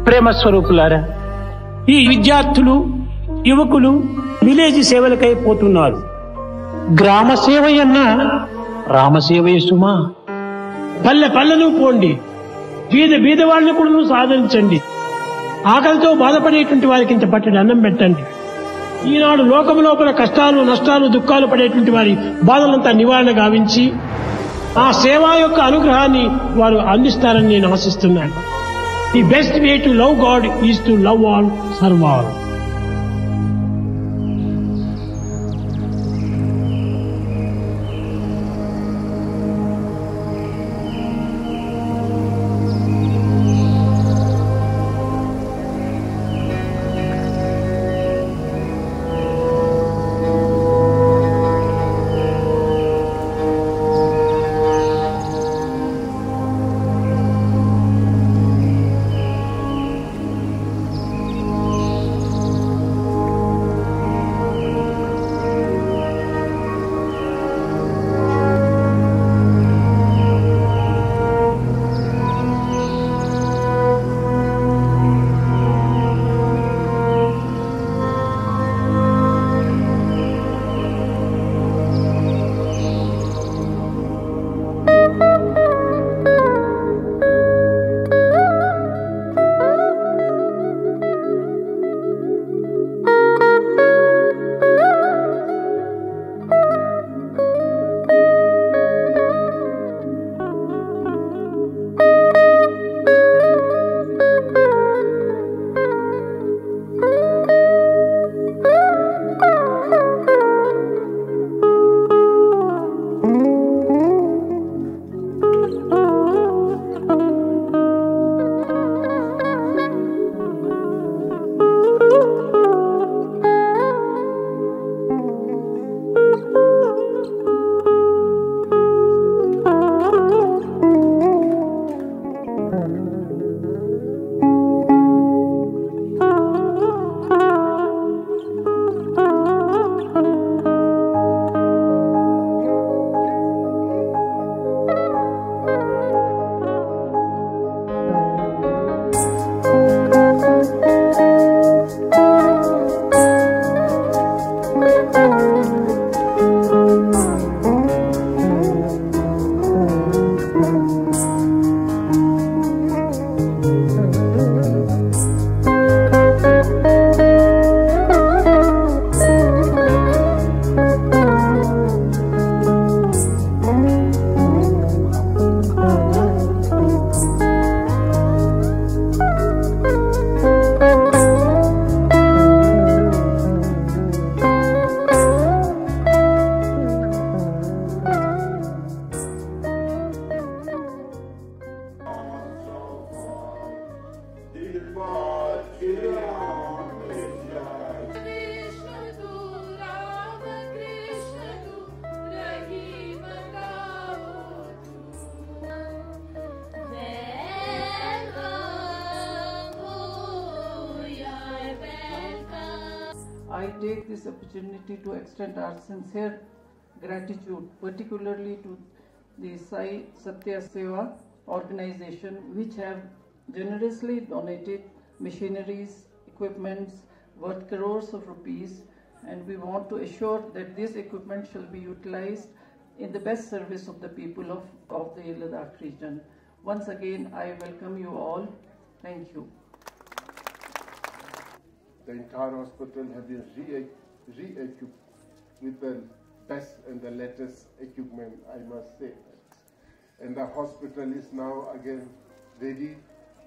ప్రేమ స్వరూపులారా, ఈ విద్యార్థులు యువకులు విలేజ్ సేవలకై పోతున్నారు. గ్రామ సేవయన్నా రామసేవయ సుమా. పల్లె పల్లెను పోండి, బీద వాళ్ళని కూడా సాధించండి. ఆకలితో బాధపడేటువంటి వారికి ఇంత పట్టడి అన్నం పెట్టండి. ఈనాడు లోకం లోపల కష్టాలు నష్టాలు దుఃఖాలు పడేటువంటి వారి బాధలంతా నివారణ గావించి ఆ సేవా యొక్క అనుగ్రహాన్ని వారు అందిస్తారని నేను ఆశిస్తున్నాను. The best way to love God is to love all, serve all. I take this opportunity to extend our sincere gratitude, particularly to the Sai Satya Seva organization, which have generously donated machineries, equipments worth crores of rupees, and we want to assure that this equipment shall be utilized in the best service of the people of the Ladakh region. Once again, I welcome you all. Thank you. The entire hospital has been re-equipped with the best and the latest equipment, I must say. And the hospital is now again ready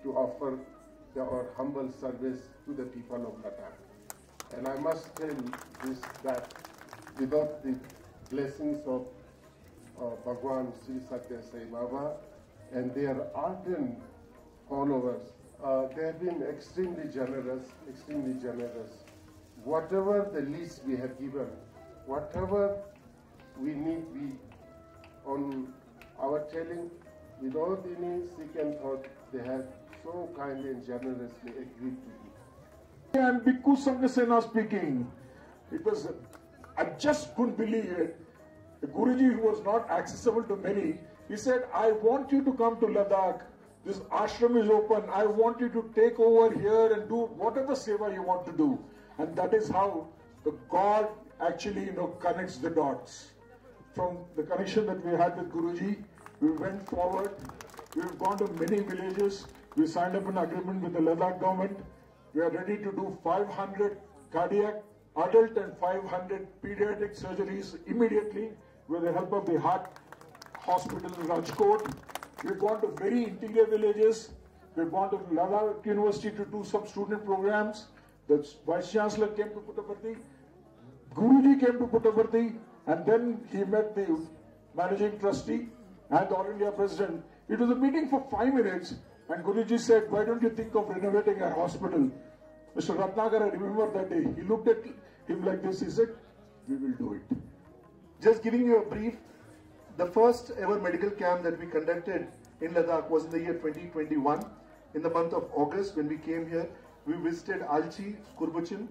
to offer our humble service to the people of Ladakh. And I must tell this, that without the blessings of Bhagwan Sri Satya Sai Baba and their ardent followers, they have been extremely generous, extremely generous. Whatever the least we have given, whatever we need, we on our telling, without any second thought, they have so kindly and generously agreed to do. I am Bhikkhu Sanghasena speaking. I just couldn't believe it. The Guruji, who was not accessible to many, he said, I want you to come to Ladakh this ashram is open. I want you to take over here and do whatever seva you want to do. And that is how the God actually, connects the dots. From the connection that we had with Guruji, we went forward. We've gone to many villages. We signed up an agreement with the Ladakh government. We are ready to do 500 cardiac, adult and 500 pediatric surgeries immediately with the help of the Heart Hospital in Rajkot. We've gone to very interior villages. We've gone to Ladakh University to do some student programs. The Vice Chancellor came to Puttaparthi. Guruji came to Puttaparthi, and then he met the Managing Trustee and the All India President. It was a meeting for 5 minutes, and Guruji said, why don't you think of renovating our hospital? Mr. Ratnakar, I remember that day, he looked at him like this, he said, we will do it. Just giving you a brief, the first ever medical camp that we conducted in Ladakh was in the year 2021. In the month of August, when we came here, we visited Alchi, Skurbuchin.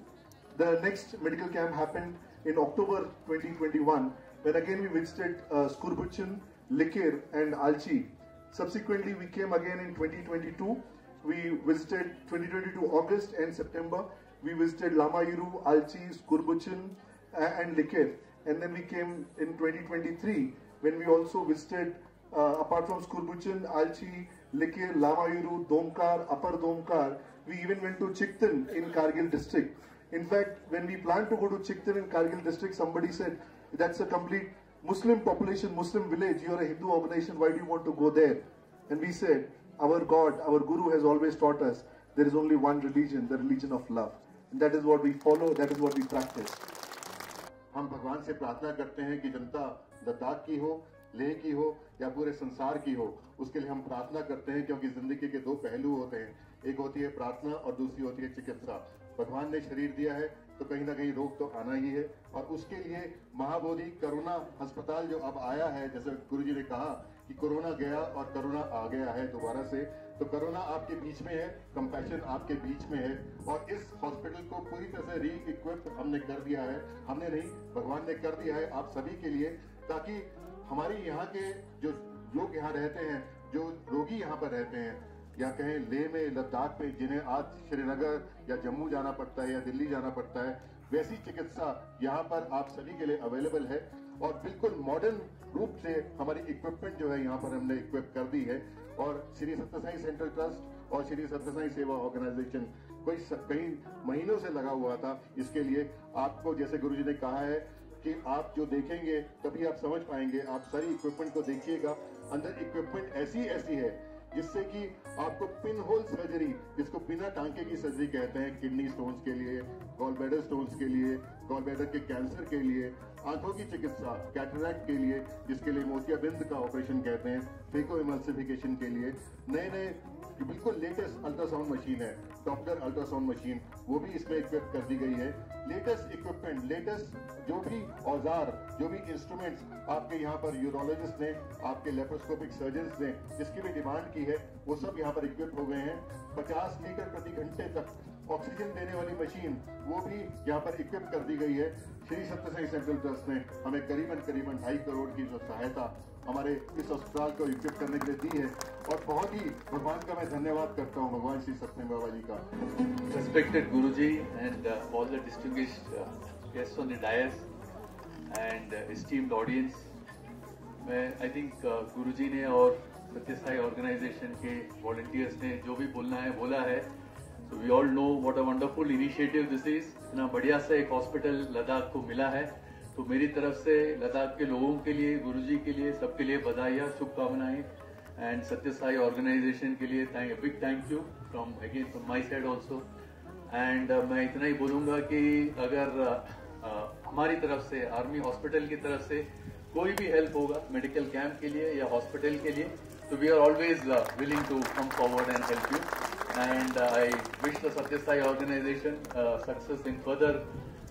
The next medical camp happened in October 2021, when again we visited Skurbuchin, Likir and Alchi. Subsequently, we came again in 2022. We visited 2022 August and September. We visited Lamayuru, Alchi, Skurbuchin and Likir. And then we came in 2023 when we also visited, apart from Skurbuchin, Alchi, Likir, Lamayuru, Domkar, Upper Domkar, we even went to Chiktan in Kargil district. In fact, when we planned to go to Chiktan in Kargil district, somebody said, that's a complete Muslim population, Muslim village, you are a Hindu organization, why do you want to go there? And we said, our God, our Guru has always taught us, there is only one religion, the religion of love. And that is what we follow, that is what we practice. हम भगवान से प्रार्थना करते हैं कि जनता लद्दाख की हो, लेह की हो या पूरे संसार की हो, उसके लिए हम प्रार्थना करते हैं क्योंकि जिंदगी के दो पहलू होते हैं, एक होती है प्रार्थना और दूसरी होती है चिकित्सा। भगवान ने शरीर दिया है तो कहीं ना कहीं रोग तो आना ही है, और उसके लिए महाबोधि करुणा अस्पताल जो अब आया है, जैसे गुरुजी ने कहा कि कोरोना गया और करुणा आ गया है दोबारा से, तो करुणा आपके बीच में है, कंपैशन आपके बीच में है, और इस हॉस्पिटल को पूरी तरह से री इक्विप हमने कर दिया है, हमने नहीं भगवान ने कर दिया है आप सभी के लिए, ताकि हमारे यहाँ के जो लोग यहाँ रहते हैं, जो रोगी यहाँ पर रहते हैं, या कहें लेह में, लद्दाख में, जिन्हें आज श्रीनगर या जम्मू जाना पड़ता है या दिल्ली जाना पड़ता है, वैसी चिकित्सा यहाँ पर आप सभी के लिए अवेलेबल है। और बिल्कुल मॉडर्न रूप से हमारी इक्विपमेंट जो है यहाँ पर हमने इक्विप कर दी है। और श्री सत्यसाई सेंट्रल ट्रस्ट और श्री सत्यसाई सेवा ऑर्गेनाइजेशन कई महीनों से लगा हुआ था इसके लिए। आपको जैसे गुरुजी ने कहा है कि आप जो देखेंगे तभी आप समझ पाएंगे, आप सारी इक्विपमेंट को देखिएगा, अंदर इक्विपमेंट ऐसी है जिससे कि आपको पिन होल सर्जरी, जिसको बिना टांके की सर्जरी कहते हैं, किडनी स्टोन्स के लिए, गॉल ब्लैडर स्टोन्स के लिए, गॉल ब्लैडर के कैंसर के लिए, आंखों की चिकित्सा, कैटरैक्ट के लिए, जिसके लिए मोतियाबिंद का ऑपरेशन कहते हैं, फेको इमल्सिफिकेशन के लिए नए बिल्कुल लेटेस्ट अल्ट्रासाउंड मशीन है, डॉप्लर अल्ट्रासाउंड मशीन, वो भी इसमें इक्विप कर दी गई है। लेटेस्ट इक्विपमेंट, लेटेस्ट जो भी औजार, जो भी इंस्ट्रूमेंट्स आपके यहाँ पर यूरोलॉजिस्ट ने, आपके लेप्रोस्कोपिक सर्जन्स ने जिसकी भी डिमांड की है, वो सब यहाँ पर इक्विप हो गए हैं। 50 लीटर प्रति घंटे तक ऑक्सीजन देने वाली मशीन, वो भी यहाँ पर इक्विप कर दी गई है। श्री सत्यसाई सेंट्रल ट्रस्ट ने हमें करीबन 2.5 करोड़ की जो सहायता हमारे इस अस्पताल को इक्विप करने के लिए दी है, और बहुत ही भगवान का मैं धन्यवाद करता हूँ, भगवान श्री सत्यम बाबा जी का। Respected Guruji and all the distinguished guests on the dais and esteemed audience, I think गुरुजी ने और सत्यसाई ऑर्गेनाइजेशन के वॉलंटियर्स ने जो भी बोलना है बोला है। So we all know what a wonderful initiative this is. इतना बढ़िया सा एक हॉस्पिटल लद्दाख को मिला है, तो मेरी तरफ से लद्दाख के लोगों के लिए, गुरुजी के लिए, सबके लिए बधाइयाँ, शुभकामनाएं, एंड सत्यसाई ऑर्गेनाइजेशन के लिए big thank you from my side also. And मैं इतना ही बोलूँगा कि अगर हमारी तरफ से, आर्मी हॉस्पिटल की तरफ से कोई भी हेल्प होगा मेडिकल कैंप के लिए या हॉस्पिटल के लिए, तो we are always willing to come forward and help you. And I wish the Satya Sai organization success in further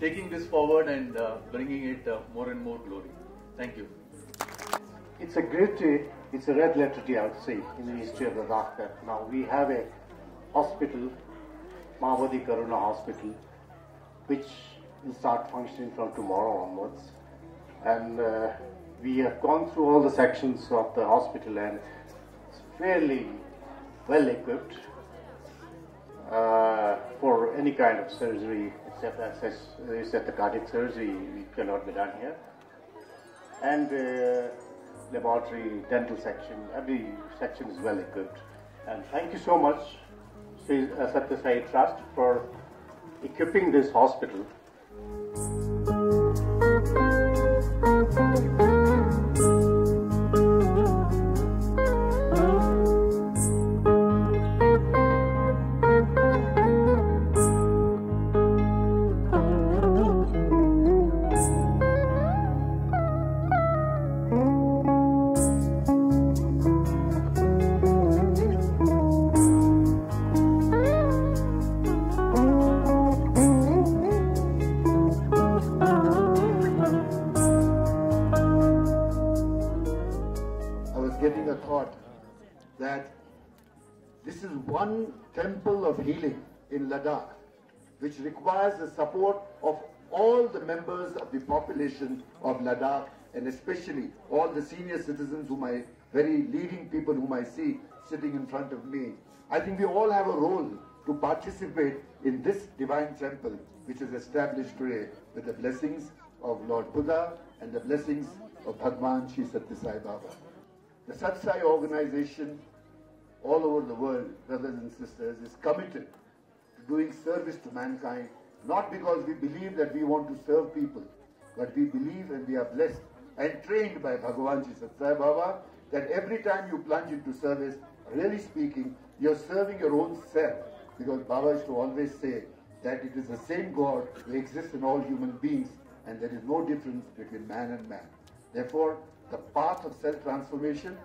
taking this forward and bringing it more and more glory. Thank you. It's a great day. It's a red letter day, I would say, in the history of Ladakh that now we have a hospital, Mahabodhi Karuna Hospital, which will start functioning from tomorrow onwards. And we have gone through all the sections of the hospital, and it's fairly well equipped for any kind of surgery, except the cardiac surgery which cannot be done here. And laboratory, dental section, every section is well equipped. And thank you so much, Sri Satya Sai Trust, for equipping this hospital. Getting a thought that this is one temple of healing in Ladakh, which requires the support of all the members of the population of Ladakh, and especially all the senior citizens very leading people whom I see sitting in front of me. I think we all have a role to participate in this divine temple, which is established today with the blessings of Lord Buddha and the blessings of Bhagwan Sri Satya Sai Baba. The Satya Sai organization all over the world, brothers and sisters, is committed to doing service to mankind, not because we believe that we want to serve people, but we believe and we are blessed and trained by Bhagwan Sri Satya Sai Baba that every time you plunge into service, really speaking, you're serving your own self, because Baba used to always say that it is the same God who exists in all human beings and there is no difference between man and man. Therefore, the path of self-transformation,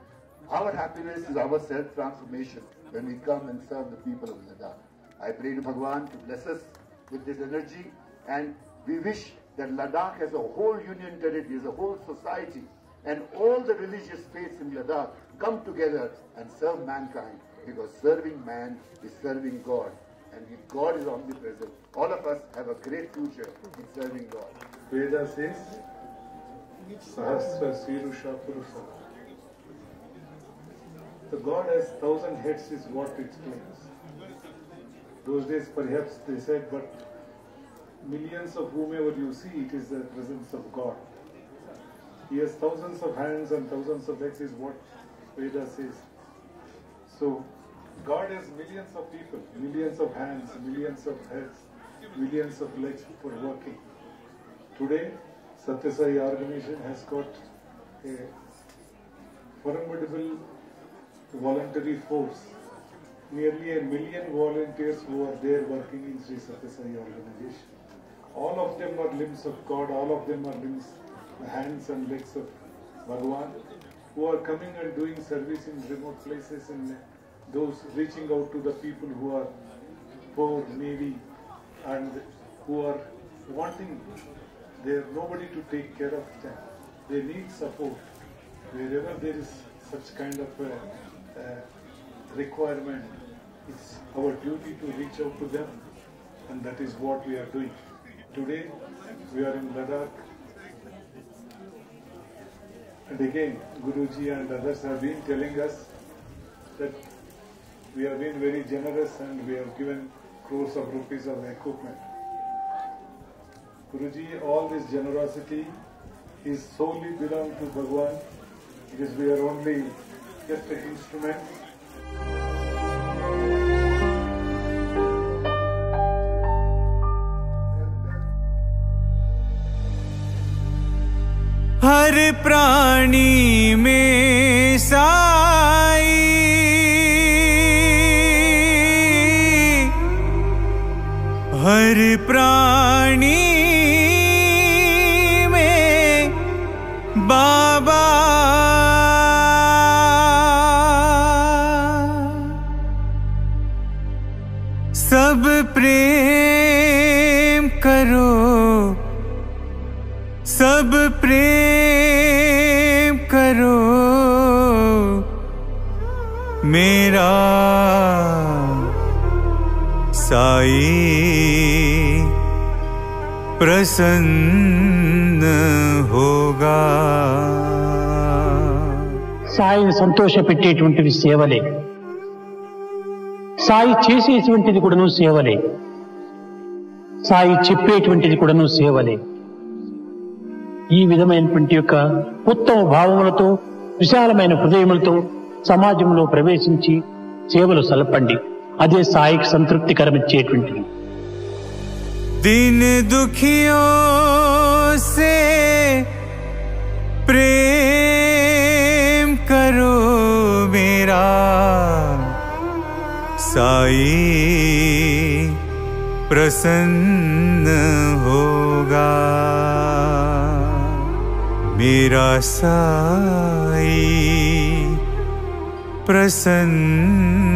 our happiness is our self-transformation when we come and serve the people of Ladakh. I pray to Bhagwan to bless us with this energy, and we wish that Ladakh as a whole union territory, as a whole society, and all the religious faiths in Ladakh come together and serve mankind, because serving man is serving God. And if God is omnipresent, all of us have a great future in serving God. Veda says, Sahasra Sirusha Purusha. The God has 1,000 heads is what it claims. Those days perhaps they said, but millions of whomever you see, it is the presence of God. He has thousands of hands and thousands of legs is what Veda says. So God has millions of people, millions of hands, millions of heads, millions of legs for working. Today, Satya Sai organization has got a formidable voluntary force. Nearly 1 million volunteers who are there working in Sri Satya Sai organization. All of them are limbs of God, all of them are limbs, hands and legs of Bhagwan, who are coming and doing service in remote places and those reaching out to the people who are poor, needy, and who are wanting nobody to take care of them. They need support. Wherever there is such kind of requirement, it's our duty to reach out to them, and that is what we are doing. Today, we are in Ladakh, and again, Guruji and others have been telling us that we have been very generous and we have given crores of rupees of equipment. Guruji, all this generosity is solely belong to Bhagwan, because we are only just an instrument. हर प्राणी में साई हर प्राणी में बाबा सब प्रेम करो सब प्रेम करो मेरा साई प्रसन्न होगा సాయిని సంతోషపెట్టేటువంటివి సేవలే. సాయి చేసేటువంటిది కూడాను సేవలే, సాయి చెప్పేటువంటిది కూడాను సేవలే. ఈ విధమైనటువంటి యొక్క ఉత్తమ భావములతో విశాలమైన హృదయములతో సమాజంలో ప్రవేశించి సేవలు సలపండి. అదే సాయికి సంతృప్తికరమిచ్చేటువంటిది. दीन दुखियों से प्रेम करो मेरा, साई प्रसन्न होगा. मेरा साई प्रसन्न